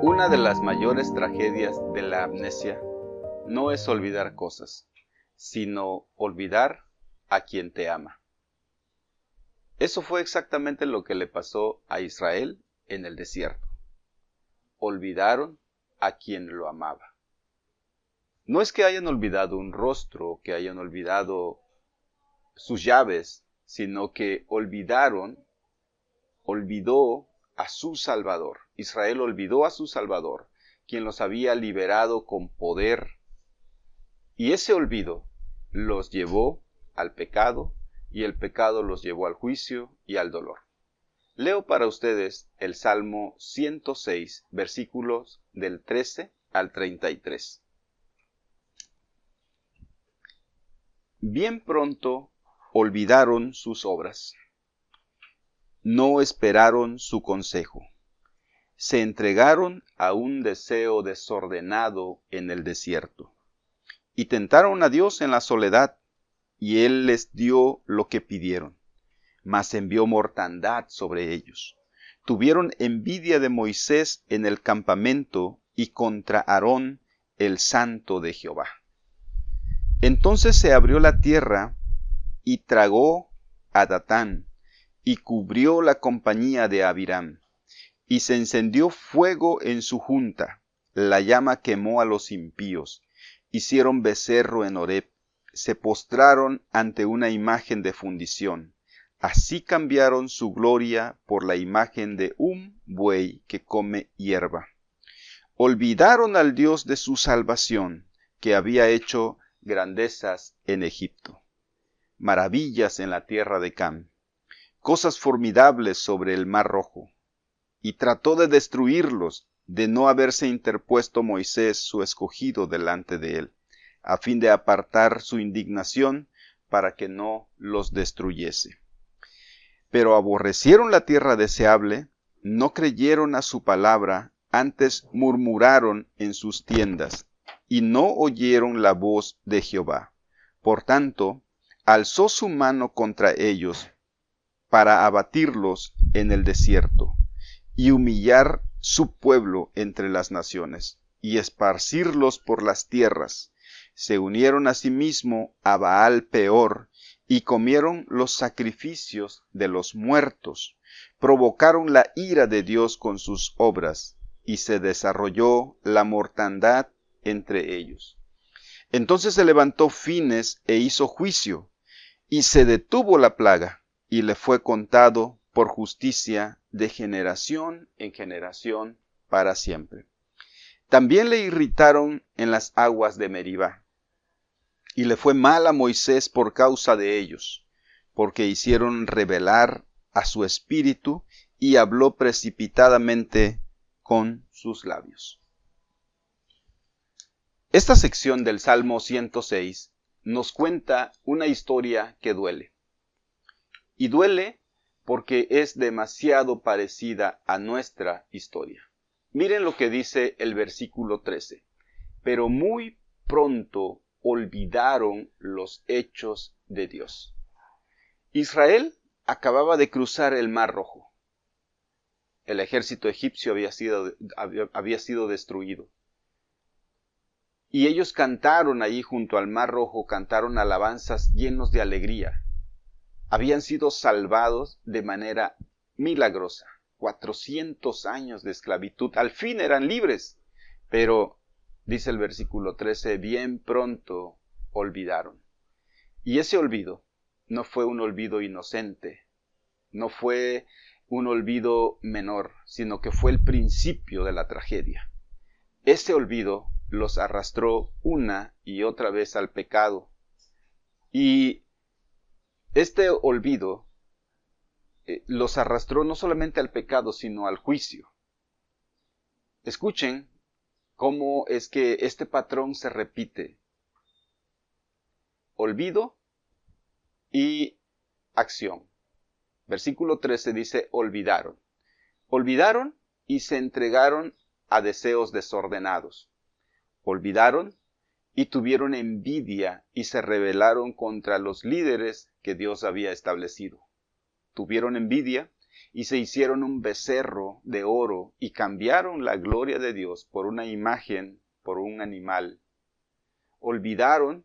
Una de las mayores tragedias de la amnesia no es olvidar cosas, sino olvidar a quien te ama. Eso fue exactamente lo que le pasó a Israel en el desierto. Olvidaron a quien lo amaba. No es que hayan olvidado un rostro, que hayan olvidado sus llaves, sino que olvidó a su Salvador. Israel olvidó a su Salvador, quien los había liberado con poder. Y ese olvido los llevó al pecado, y el pecado los llevó al juicio y al dolor. Leo para ustedes el Salmo 106, versículos del 13 al 33. Bien pronto olvidaron sus obras. No esperaron su consejo. Se entregaron a un deseo desordenado en el desierto. Y tentaron a Dios en la soledad, y Él les dio lo que pidieron. Mas envió mortandad sobre ellos. Tuvieron envidia de Moisés en el campamento y contra Aarón, el santo de Jehová. Entonces se abrió la tierra y tragó a Datán, y cubrió la compañía de Abiram, y se encendió fuego en su junta, la llama quemó a los impíos, hicieron becerro en Horeb, se postraron ante una imagen de fundición, así cambiaron su gloria por la imagen de un buey que come hierba. Olvidaron al Dios de su salvación, que había hecho grandezas en Egipto, maravillas en la tierra de Cam, cosas formidables sobre el mar Rojo, y trató de destruirlos, de no haberse interpuesto Moisés su escogido delante de él, a fin de apartar su indignación para que no los destruyese. Pero aborrecieron la tierra deseable, no creyeron a su palabra, antes murmuraron en sus tiendas, y no oyeron la voz de Jehová. Por tanto, alzó su mano contra ellos, para abatirlos en el desierto, y humillar su pueblo entre las naciones, y esparcirlos por las tierras. Se unieron asimismo a Baal Peor, y comieron los sacrificios de los muertos. Provocaron la ira de Dios con sus obras, y se desarrolló la mortandad entre ellos. Entonces se levantó Fines e hizo juicio, y se detuvo la plaga, y le fue contado por justicia de generación en generación para siempre. También le irritaron en las aguas de Meribá, y le fue mal a Moisés por causa de ellos, porque hicieron rebelar a su espíritu, y habló precipitadamente con sus labios. Esta sección del Salmo 106 nos cuenta una historia que duele. Y duele porque es demasiado parecida a nuestra historia. Miren lo que dice el versículo 13. Pero muy pronto olvidaron los hechos de Dios. Israel acababa de cruzar el Mar Rojo. El ejército egipcio había sido destruido. Y ellos cantaron ahí junto al Mar Rojo, cantaron alabanzas llenos de alegría. Habían sido salvados de manera milagrosa. 400 años de esclavitud. Al fin eran libres. Pero, dice el versículo 13, bien pronto olvidaron. Y ese olvido no fue un olvido inocente. No fue un olvido menor, sino que fue el principio de la tragedia. Ese olvido los arrastró una y otra vez al pecado. Y este olvido los arrastró no solamente al pecado, sino al juicio. Escuchen cómo es que este patrón se repite. Olvido y acción. Versículo 13 dice, olvidaron. Olvidaron y se entregaron a deseos desordenados. Olvidaron y tuvieron envidia y se rebelaron contra los líderes que Dios había establecido. Tuvieron envidia y se hicieron un becerro de oro y cambiaron la gloria de Dios por una imagen, por un animal. Olvidaron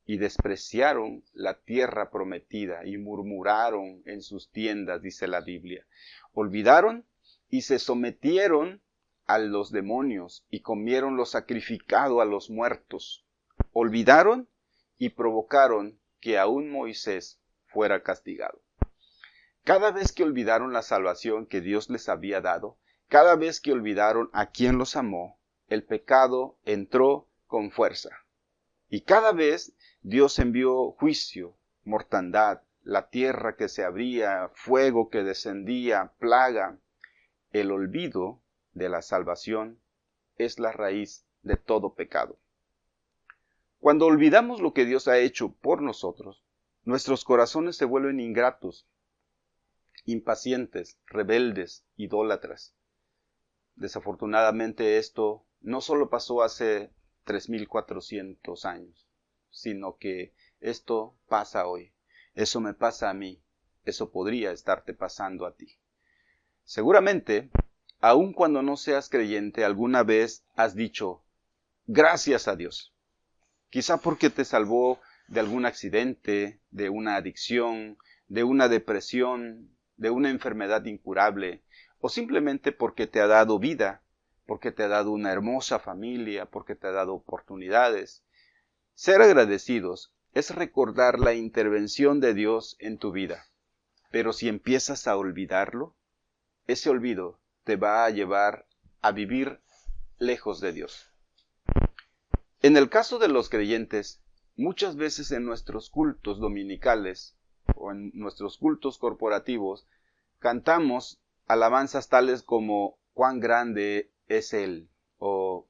y despreciaron la tierra prometida y murmuraron en sus tiendas, dice la Biblia. Olvidaron y se sometieron a los demonios y comieron lo sacrificado a los muertos. Olvidaron y provocaron que aún Moisés fuera castigado. Cada vez que olvidaron la salvación que Dios les había dado, cada vez que olvidaron a quien los amó, el pecado entró con fuerza. Y cada vez Dios envió juicio, mortandad, la tierra que se abría, fuego que descendía, plaga. El olvido de la salvación es la raíz de todo pecado. Cuando olvidamos lo que Dios ha hecho por nosotros, nuestros corazones se vuelven ingratos, impacientes, rebeldes, idólatras. Desafortunadamente esto no solo pasó hace 3,400 años, sino que esto pasa hoy. Eso me pasa a mí. Eso podría estarte pasando a ti. Seguramente, aun cuando no seas creyente, alguna vez has dicho, gracias a Dios. Quizá porque te salvó de algún accidente, de una adicción, de una depresión, de una enfermedad incurable, o simplemente porque te ha dado vida, porque te ha dado una hermosa familia, porque te ha dado oportunidades. Ser agradecidos es recordar la intervención de Dios en tu vida. Pero si empiezas a olvidarlo, ese olvido te va a llevar a vivir lejos de Dios. En el caso de los creyentes, muchas veces en nuestros cultos dominicales o en nuestros cultos corporativos, cantamos alabanzas tales como cuán grande es Él o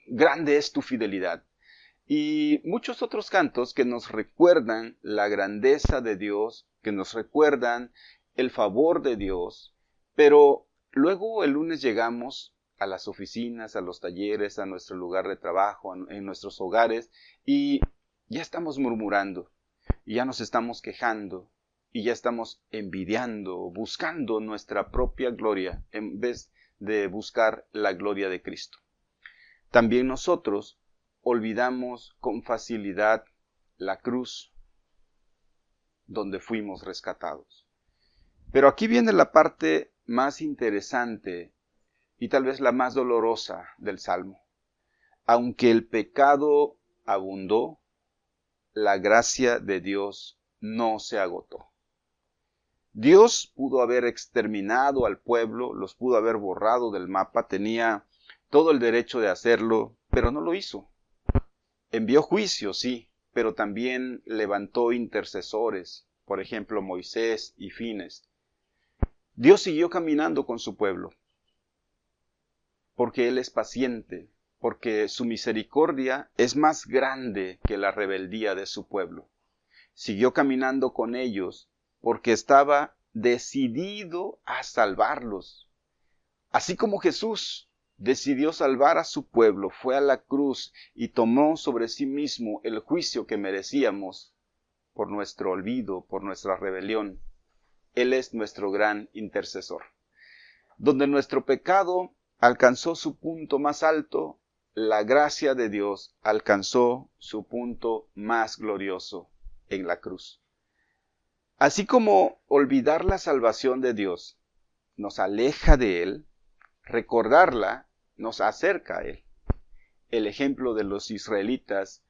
grande es tu fidelidad. Y muchos otros cantos que nos recuerdan la grandeza de Dios, que nos recuerdan el favor de Dios, pero luego el lunes llegamos a las oficinas, a los talleres, a nuestro lugar de trabajo, en nuestros hogares, y ya estamos murmurando, y ya nos estamos quejando, y ya estamos envidiando, buscando nuestra propia gloria, en vez de buscar la gloria de Cristo. También nosotros olvidamos con facilidad la cruz donde fuimos rescatados. Pero aquí viene la parte más interesante y tal vez la más dolorosa del Salmo. Aunque el pecado abundó, la gracia de Dios no se agotó. Dios pudo haber exterminado al pueblo, los pudo haber borrado del mapa, tenía todo el derecho de hacerlo, pero no lo hizo. Envió juicio, sí, pero también levantó intercesores, por ejemplo Moisés y Fines. Dios siguió caminando con su pueblo, porque Él es paciente, porque su misericordia es más grande que la rebeldía de su pueblo. Siguió caminando con ellos, porque estaba decidido a salvarlos. Así como Jesús decidió salvar a su pueblo, fue a la cruz y tomó sobre sí mismo el juicio que merecíamos por nuestro olvido, por nuestra rebelión. Él es nuestro gran intercesor. Donde nuestro pecado alcanzó su punto más alto, la gracia de Dios alcanzó su punto más glorioso en la cruz. Así como olvidar la salvación de Dios nos aleja de Él, recordarla nos acerca a Él. El ejemplo de los israelitas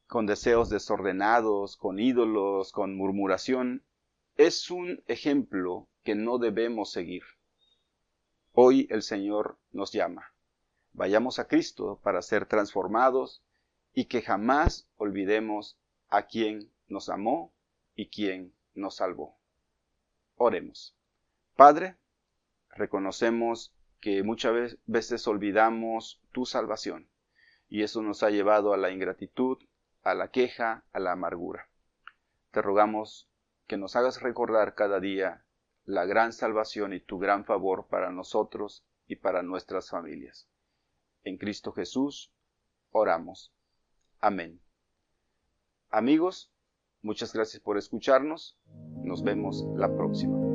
con deseos desordenados, con ídolos, con murmuración, es un ejemplo que no debemos seguir. Hoy el Señor nos llama. Vayamos a Cristo para ser transformados y que jamás olvidemos a quien nos amó y quien nos salvó. Oremos. Padre, reconocemos que muchas veces olvidamos tu salvación y eso nos ha llevado a la ingratitud, a la queja, a la amargura. Te rogamos que nos hagas recordar cada día la gran salvación y tu gran favor para nosotros y para nuestras familias. En Cristo Jesús oramos. Amén. Amigos, muchas gracias por escucharnos. Nos vemos la próxima.